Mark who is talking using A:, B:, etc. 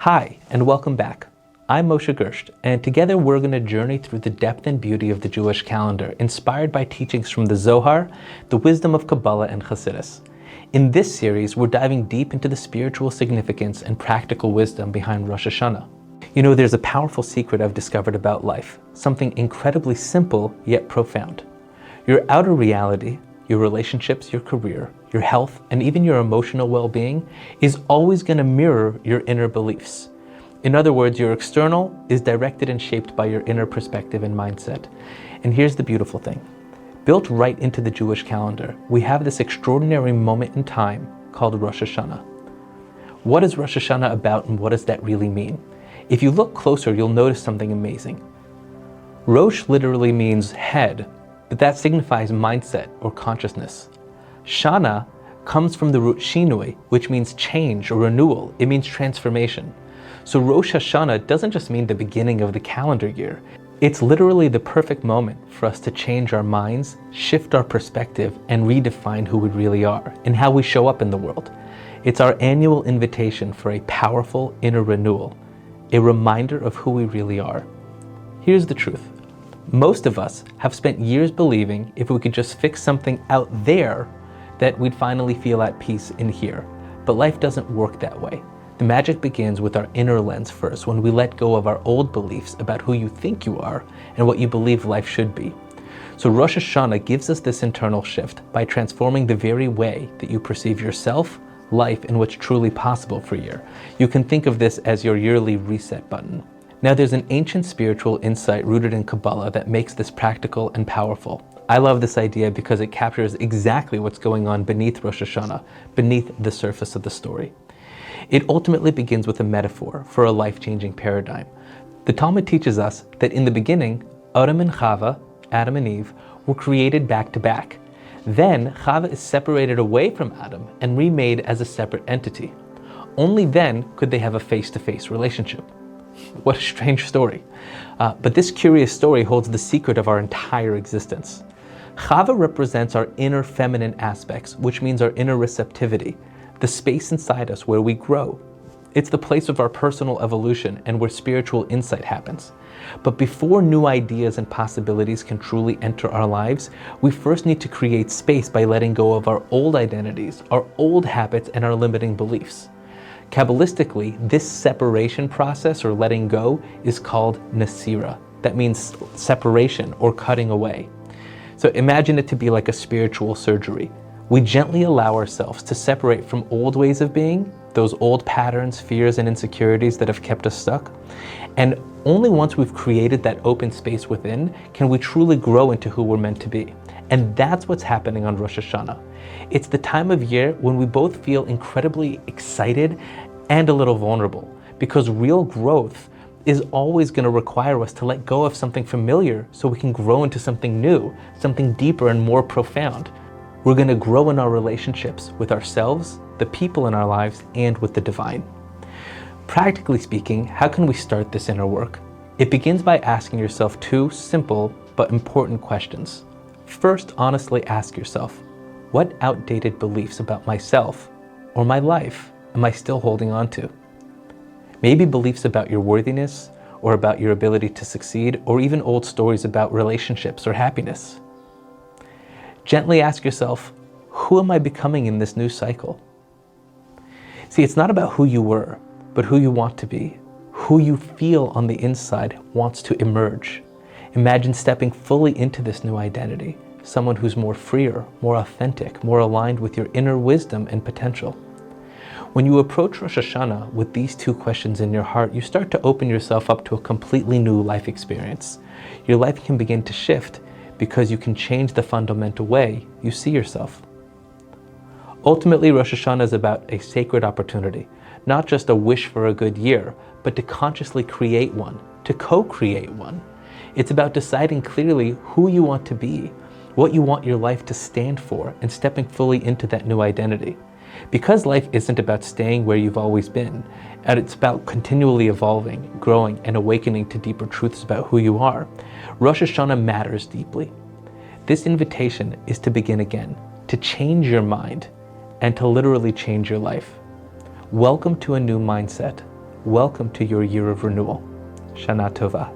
A: Hi, and welcome back. I'm Moshe Gersht, and together we're going to journey through the depth and beauty of the Jewish calendar, inspired by teachings from the Zohar, the wisdom of Kabbala and Hasidic. In this series, we're diving deep into the spiritual significance and practical wisdom behind Rosh HaShana. You know, there's a powerful secret I've discovered about life, something incredibly simple yet profound. Your outer reality, your relationships, your career, your health, and even your emotional well-being is always going to mirror your inner beliefs. In other words, your external is directed and shaped by your inner perspective and mindset. And here's the beautiful thing. Built right into the Jewish calendar, we have this extraordinary moment in time called Rosh HaShana. What is Rosh HaShana about, and what does that really mean? If you look closer, you'll notice something amazing. Rosh literally means head, but that signifies mindset or consciousness. Shana comes from the root shinui, which means change or renewal. It means transformation. So Rosh HaShana doesn't just mean the beginning of the calendar year. It's literally the perfect moment for us to change our minds, shift our perspective, and redefine who we really are and how we show up in the world. It's our annual invitation for a powerful inner renewal, a reminder of who we really are. Here's the truth. Most of us have spent years believing if we could just fix something out there, that we'd finally feel at peace in here. But life doesn't work that way. The magic begins with our inner lens first, when we let go of our old beliefs about who you think you are and what you believe life should be. So Rosh Hashanah gives us this internal shift by transforming the very way that you perceive yourself, life, and what's truly possible for you. You can think of this as your yearly reset button. Now, there's an ancient spiritual insight rooted in Kabbala that makes this practical and powerful. I love this idea because it captures exactly what's going on beneath Rosh Hashanah, beneath the surface of the story. It ultimately begins with a metaphor for a life-changing paradigm. The Talmud teaches us that in the beginning, Adam and Chava, Adam and Eve, were created back to back. Then Chava is separated away from Adam and remade as a separate entity. Only then could they have a face-to-face relationship. What a strange story. But this curious story holds the secret of our entire existence. Chava represents our inner feminine aspects, which means our inner receptivity, the space inside us where we grow. It's the place of our personal evolution and where spiritual insight happens. But before new ideas and possibilities can truly enter our lives, we first need to create space by letting go of our old identities, our old habits, and our limiting beliefs. Kabbalistically, this separation process, or letting go, is called nasira. That means separation or cutting away. So imagine it to be like a spiritual surgery. We gently allow ourselves to separate from old ways of being, those old patterns, fears, and insecurities that have kept us stuck. And only once we've created that open space within can we truly grow into who we're meant to be. And that's what's happening on Rosh Hashanah. It's the time of year when we both feel incredibly excited and a little vulnerable, because real growth is always going to require us to let go of something familiar so we can grow into something new, something deeper and more profound. We're going to grow in our relationships with ourselves, the people in our lives, and with the divine. Practically speaking, how can we start this inner work? It begins by asking yourself two simple but important questions. First, honestly ask yourself, what outdated beliefs about myself or my life am I still holding on to? Maybe beliefs about your worthiness or about your ability to succeed, or even old stories about relationships or happiness. Gently ask yourself, who am I becoming in this new cycle? See, it's not about who you were, but who you want to be. Who you feel on the inside wants to emerge. Imagine stepping fully into this new identity, someone who's more freer, more authentic, more aligned with your inner wisdom and potential. When you approach Rosh Hashanah with these two questions in your heart, you start to open yourself up to a completely new life experience. Your life can begin to shift because you can change the fundamental way you see yourself. Ultimately, Rosh Hashanah is about a sacred opportunity, not just a wish for a good year, but to consciously create one, to co-create one. It's about deciding clearly who you want to be, what you want your life to stand for, and stepping fully into that new identity. Because life isn't about staying where you've always been, and it's about continually evolving, growing, and awakening to deeper truths about who you are, Rosh Hashanah matters deeply. This invitation is to begin again, to change your mind, and to literally change your life. Welcome to a new mindset. welcome to your year of renewal. Shana Tova.